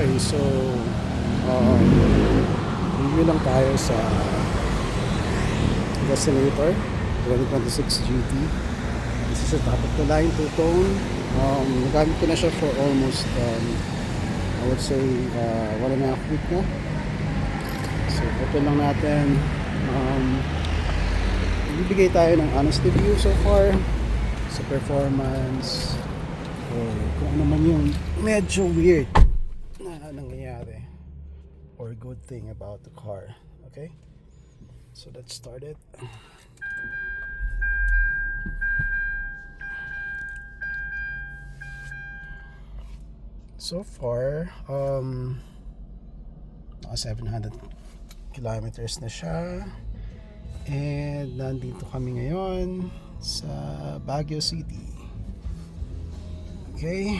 Okay, so um, review lang tayo sa Resonator 2026 GT. This is a top of the line two-tone. Nagamit ko na siya for almost I would say 1.5 week na. So open lang natin. Bibigay tayo ng honest review so far sa performance or kung ano man yung medyo weird na nangyayari or good thing about the car. Okay, so let's start it. So far naka 700 kilometers na siya, and nandito kami ngayon sa Baguio City. Okay.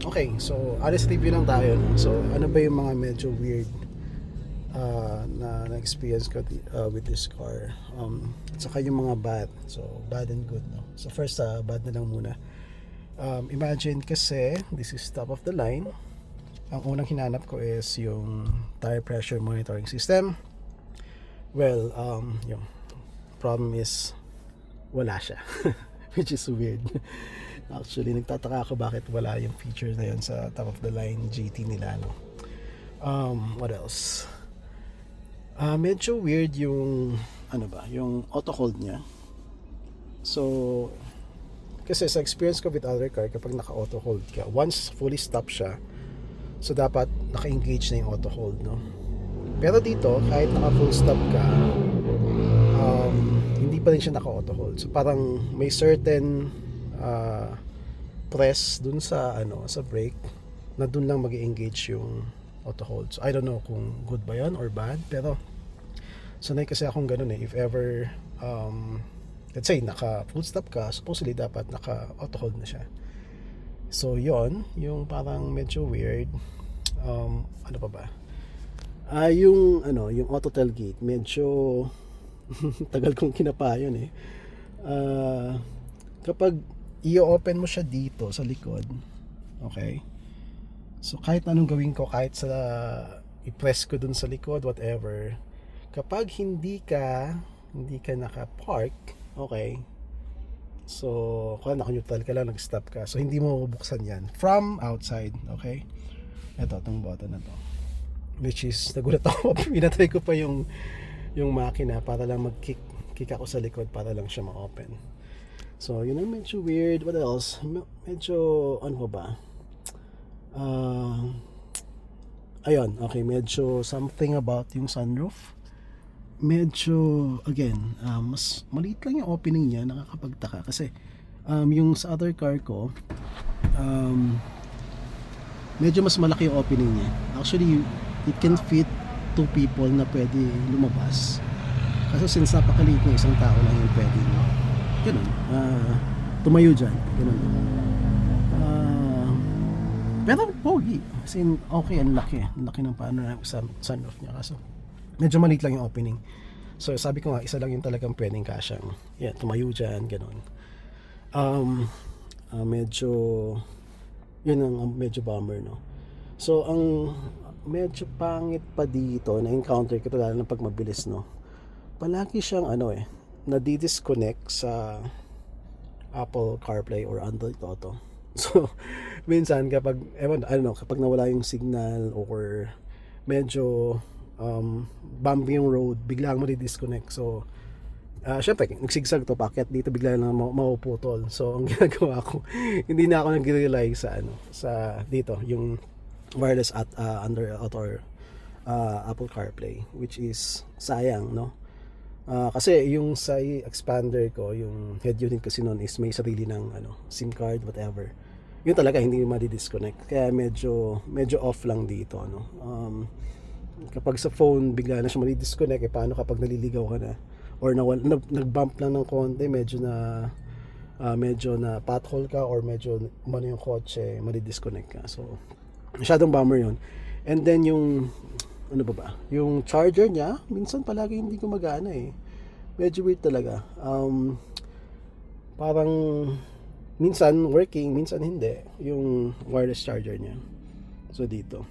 Okay, so honest review lang tayo, no? So ano ba yung mga medyo weird na experience ko with this car, at saka yung mga bad. So bad and good, no? So first, bad na lang muna. Imagine kasi this is top of the line. Ang unang hinanap ko is yung tire pressure monitoring system. Well, yung problem is wala siya. Which is weird. Actually, nagtataka ako bakit wala yung feature na yun sa top of the line GT nila, no? What else? Medyo weird yung yung auto hold niya. So kasi sa experience ko with other car, kapag naka auto hold ka, once fully stop siya, so dapat naka-engage na yung auto hold, no? Pero dito, kahit naka full stop ka, hindi pa rin siya naka auto hold. So parang may certain press dun sa sa brake na dun lang mag-engage yung auto hold. So I don't know kung good ba yun or bad, pero sanay kasi akong ganun eh. If ever let's say naka full stop ka, supposedly dapat naka auto hold na siya. So yon yung parang medyo weird. Ano pa ba? Yung auto tailgate, medyo tagal kong kinapa yun eh. Kapag i-open mo siya dito sa likod, okay? So kahit anong gawin ko, kahit sa i-press ko dun sa likod, whatever, kapag hindi ka naka-park, okay, so kung naka-neutral ka lang, nag-stop ka, so hindi mo bubuksan yan from outside, okay? Ito, itong button na to, which is nagulat ako. Pinatry ko pa yung makina para lang mag-kick ako sa likod para lang siya ma-open. So yun ang medyo weird. What else? Medyo ano ba? Ayun, okay, medyo something about yung sunroof. Medyo again, mas maliit lang yung opening niya, nakakapagtaka kasi yung sa other car ko, medyo mas malaki yung opening niya. Actually, it can fit 2 people na pwede lumabas. Kasi since napakaliit ng isang tao lang yung pwede ganun, tumayo dyan, ganun. Pero pogi, as in, okay, ang laki ng panoramic sunroof niya, kaso medyo maliit lang yung opening. So sabi ko nga, isa lang yung talagang pwedeng kasyang tumayo dyan, ganun. Medyo yun ang medyo bummer, no? So ang medyo pangit pa dito na encounter ko, lalo na pag mabilis, no, palagi siyang nadi-disconnect sa Apple CarPlay or Android Auto. So minsan kapag kapag nawala yung signal or medyo bumpy yung road, biglang madi-disconnect. So syempre nagsigsag to, packet dito, bigla lang mapuputol. So ang ginagawa ko, hindi na ako nag-rely sa dito yung wireless at under auto or Apple CarPlay, which is sayang, no? Kasi yung sa expander ko, yung head unit kasi noon is may sarili ng SIM card, whatever. Yun talaga hindi madi-disconnect. Kaya medyo off lang dito, no? Kapag sa phone bigla na siya madi-disconnect, paano kapag naliligaw ka na or nag-bump lang ng konti, medyo na pothole ka or medyo yung kotse, madi-disconnect ka. So masyadong bummer yun. And then yung yung charger niya, minsan palagi hindi gumagana eh. Medyo weird talaga. Parang minsan working, minsan hindi, yung wireless charger niya. So dito,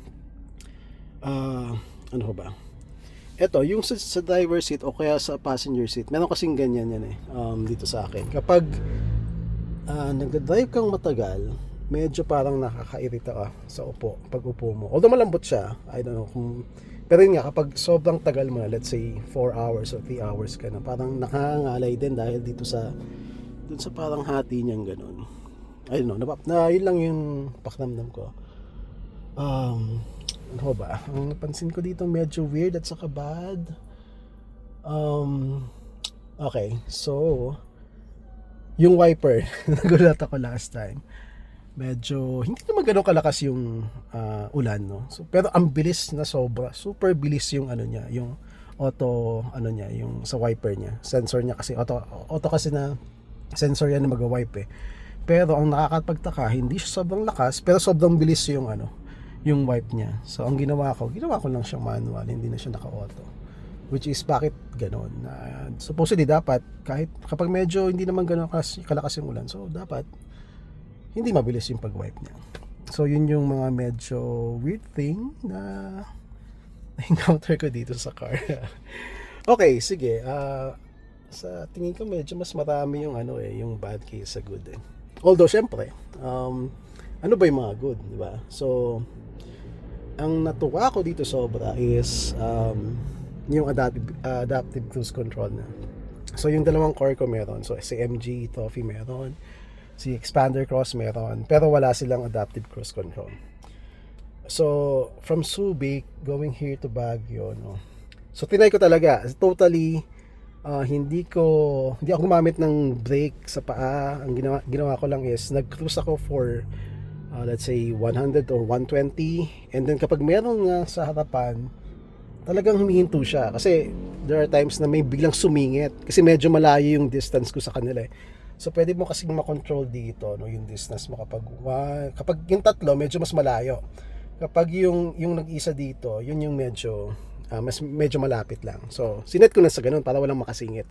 ano ba? Ito, yung sa driver seat o kaya sa passenger seat, meron kasing ganyan yan eh, dito sa akin. Kapag nagda-drive kang matagal, medyo parang nakakairita ka sa upo, pag upo mo. Although malambot siya, I don't know kung, pero yun nga, kapag sobrang tagal mo na, let's say 4 hours or 3 hours ka na, parang nakangalay din dahil dito sa, dun sa parang hati niyang ganun. I don't know, yun lang yung pakiramdam ko. Ano ba? Ang napansin ko dito medyo weird at saka bad. Okay, so yung wiper, nagulat ako last time. Medyo hindi naman ganoon kalakas yung ulan, no. So pero ang bilis na sobra, super bilis yung ano niya, yung auto ano niya, yung sa wiper niya. Sensor niya kasi auto kasi na sensor yan na mag-wipe eh. Pero ang nakakapagtaka, hindi siya sobrang lakas, pero sobrang bilis yung ano, yung wipe niya. So ang ginawa ko lang siyang manual, hindi na siya naka-auto. Which is bakit ganoon? Supposedly dapat kahit kapag medyo hindi naman ganoon kalakas yung ulan, so dapat hindi mabilis yung pag-wipe niya. So yun yung mga medyo weird thing na encounter ko dito sa car. Okay, sige. Sa tingin ko medyo mas marami yung ano eh, yung bad case sa good eh. Although syempre, ano ba yung mga good, di ba? So ang natuwa ko dito sobra is yung adaptive cruise control na. So yung dalawang core ko meron. So si MG Trophy meron, si Expander Cross meron, pero wala silang adaptive cruise control. So from Subic going here to Baguio, no. So tinay ko talaga, totally hindi ako gumamit ng brake sa paa. Ang ginawa ko lang is nag-cruise ako for let's say 100 or 120, and then kapag meron nga sa harapan, talagang humihinto siya kasi there are times na may biglang sumingit kasi medyo malayo yung distance ko sa kanila eh. So pwede mo kasing makontrol dito, no, yung distance mo kapag yung tatlo medyo mas malayo. Kapag yung nag-isa dito, yun yung medyo malapit lang. So sinet ko na sa ganun para walang makasingit.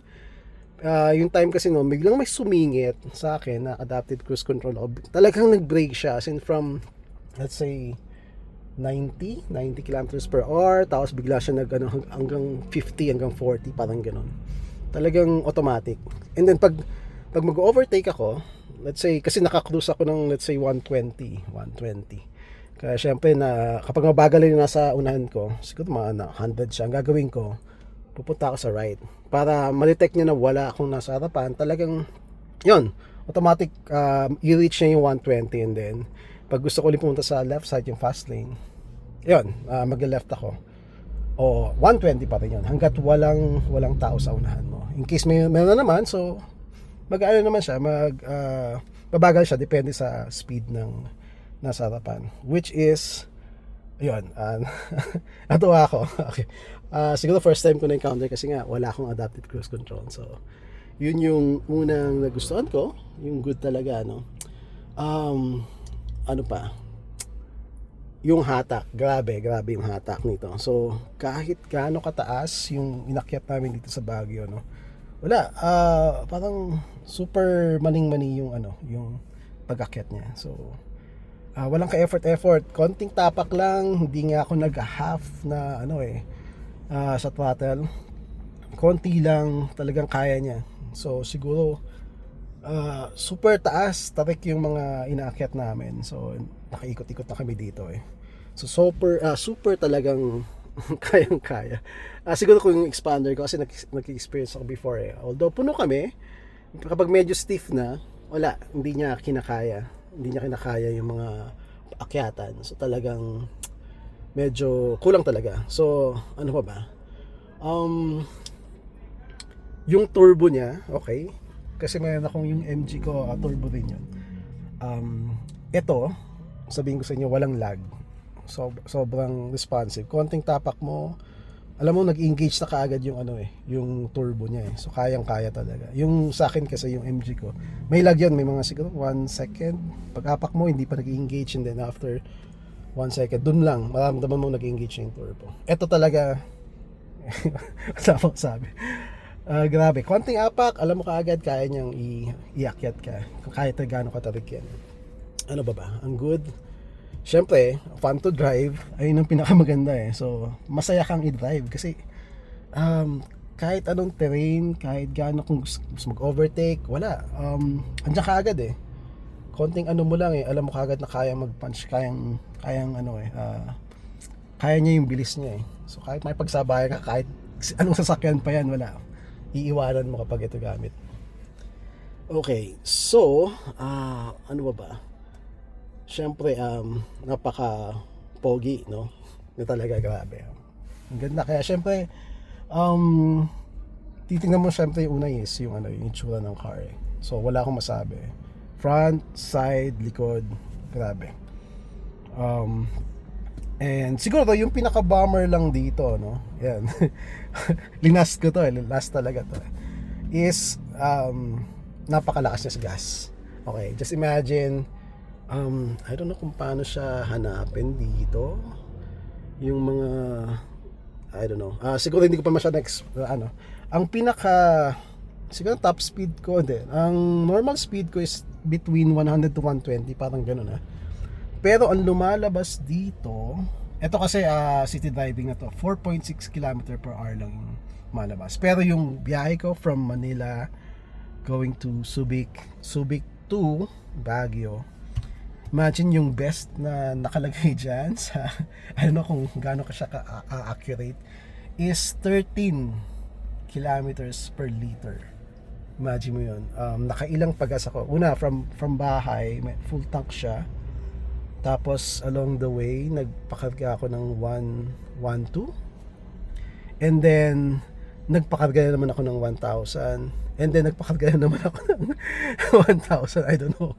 Yung time kasi no, biglang may sumingit sa akin na adaptive cruise control. Talagang nag-brake siya as in from let's say 90 kilometers per hour, tapos bigla siya hanggang 50 hanggang 40, parang ganun. Talagang automatic. And then pag mag-overtake ako, let's say, kasi naka-cruise ako ng let's say 120. Kaya syempre na kapag mabagal yung nasa unahan ko, siguro mga 100 siya, ang gagawin ko, pupunta ako sa right. Para ma-detect niya na wala akong nasa harapan, talagang, yun, automatic, i-reach niya yung 120, and then, pag gusto ko ulit pumunta sa left side, yung fast lane, yun, mag-left ako. O 120 pa rin yun, hanggat walang tao sa unahan mo. In case may na naman, so mag-ano naman siya, babagal siya depende sa speed ng nasa harapan, which is yun, natuwa ako. Okay. Siguro first time ko na encounter kasi nga wala akong adaptive cruise control. So yun yung unang nagustuhan ko, yung good talaga, no. Ano pa, yung hatak, grabe yung hatak nito. So kahit gaano kataas yung inakyat namin dito sa Baguio, no, wala, parang super maning-mani yung yung pag-akyat niya. So walang ka-effort, konting tapak lang, hindi nga ako nag-half na sa throttle. Konti lang talagang kaya niya. So siguro super taas tarik yung mga inaakyat namin. So nakaikot-ikot na kami dito eh. So super talagang kayang-kaya. Siguro kung yung expander ko kasi nag-experience ako before eh. Although puno kami, kapag medyo stiff na, wala, hindi niya kinakaya yung mga akyatan. So talagang medyo kulang talaga. So ano pa ba? Yung turbo niya, okay. Kasi mayroon akong yung MG ko, turbo din yun. Ito, sabihin ko sa inyo, walang lag. Sobrang responsive. Konting tapak mo, alam mo, nag-engage na kaagad yung yung turbo niya eh. So kayang-kaya talaga. Yung sa akin kasi yung MG ko, may lag yun, may mga siguro 1 second. Pag-apak mo, hindi pa nag-engage, and then after 1 second, dun lang, maramdaman mo nag-engage yung turbo. Ito talaga, wala akong sabi. Grabe, konting apak, alam mo kaagad kaya niyang iakyat ka. Kahit na gaano katarik yan. Ano ba ba? Ang good. Siyempre, fun to drive. Ayun ang pinakamaganda eh. So, masaya kang i-drive kasi kahit anong terrain, kahit gaano kung gusto mag-overtake, wala. Andiyan ka agad eh. Konting ano mo lang eh, alam mo kaagad na kaya mag-punch, kayang ano eh, kaya niya yung bilis niya eh. So kahit may pagsabay ka, kahit anong sasakyan pa yan, wala. Iiwanan mo kapag ito gamit. Okay, so, ano ba? Siyempre, napaka pogi, no? Na talaga, grabe. Ang ganda, kaya siyempre, titingnan mo siyempre yung una is yung ano, yung itsura ng car eh. So wala akong masabi. Front, side, likod, grabe. And siguro yung pinaka-bummer lang dito, no? Yan. Linast ko to, last talaga to. Is napakalakas niya sa gas. Okay, just imagine I don't know kung paano siya hanapin dito. Yung mga I don't know. Siguro hindi ko pa masyadong ano. Ang pinaka siguro top speed ko din. Ang normal speed ko is between 100 to 120, parang gano'n Pero ang lumalabas dito, ito kasi city driving na to, 4.6 km per hour lang yung malabas. Pero yung biyahe ko from Manila going to Subic to Baguio, imagine yung best na nakalagay dyan sa, I don't know kung gaano ka siya accurate, is 13 kilometers per liter. Imagine mo yun. Nakailang pagas ako. Una, from bahay, full tank siya. Tapos along the way, nagpakarga ako ng 112. And then nagpakarga na naman ako ng 1,000. And then nagpakarga na naman ako ng 1,000. I don't know.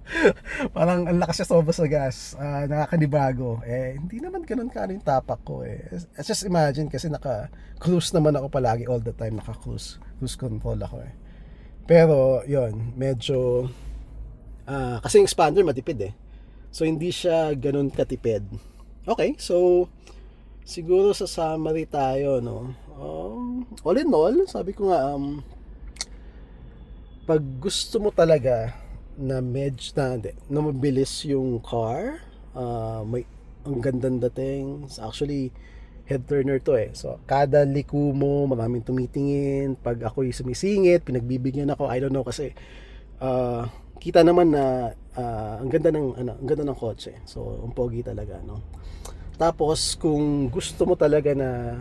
Parang ang lakas siya sobra sa gas. Nakakanibago. Hindi naman ganun ka yung tapak ko eh. Just imagine kasi naka-cruise naman ako palagi all the time. Naka-cruise control ako eh. Pero yon medyo kasi yung expander matipid eh. So hindi siya ganun katipid. Okay, so siguro sa summary tayo, no. All in all, sabi ko nga pag gusto mo talaga na na mabilis yung car, may ang gandang dating. Actually head turner to eh. So kada liko mo, maraming tumitingin. Pag ako'y sumisingit, pinagbibigyan ako. I don't know kasi kita naman na ang ganda ng kotse. So ang pogi talaga, no. Tapos kung gusto mo talaga na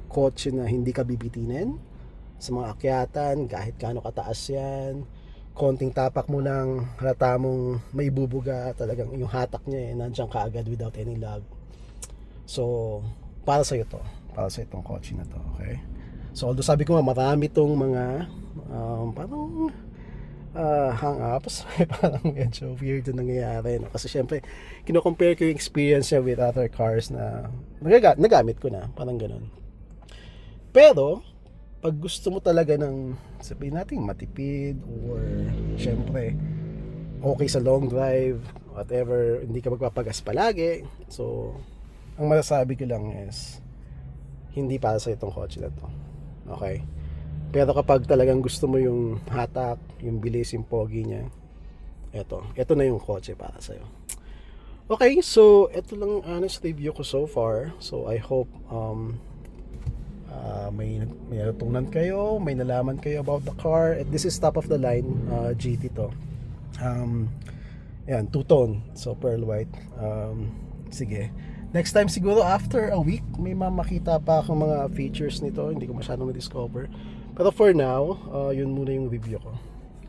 kotse na hindi ka bibitinin sa mga akyatan, kahit gaano kataas yan, konting tapak mo lang, halata mong may bubuga, talagang yung hatak niya nandiyan ka agad without any lag. So para sa ito, para sa itong kotse na to, okay? So although sabi ko nga marami tong mga parang hang-ups, parang medyo weird na nangyayari, no? Kasi syempre kino-compare ko yung experience niya with other cars na nagamit ko na, parang ganun. Pero pag gusto mo talaga ng sabihin natin matipid or syempre okay sa long drive, whatever, hindi ka magpapagas palagi, so ang masasabi ko lang is hindi para sa itong kotse na to, okay? Pero kapag talagang gusto mo yung hatak, yung bilis, yung pogi niya, ito na yung kotse para sa'yo. Okay, so ito lang honest review ko so far. So I hope may natutunan kayo, may nalaman kayo about the car. This is top of the line GT to. Yan, two-tone, so pearl white. Sige. Next time siguro after a week may makita pa akong mga features nito, hindi ko masyadong na-discover. Pero for now, yun muna yung review ko.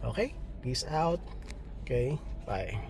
Okay? Peace out. Okay? Bye.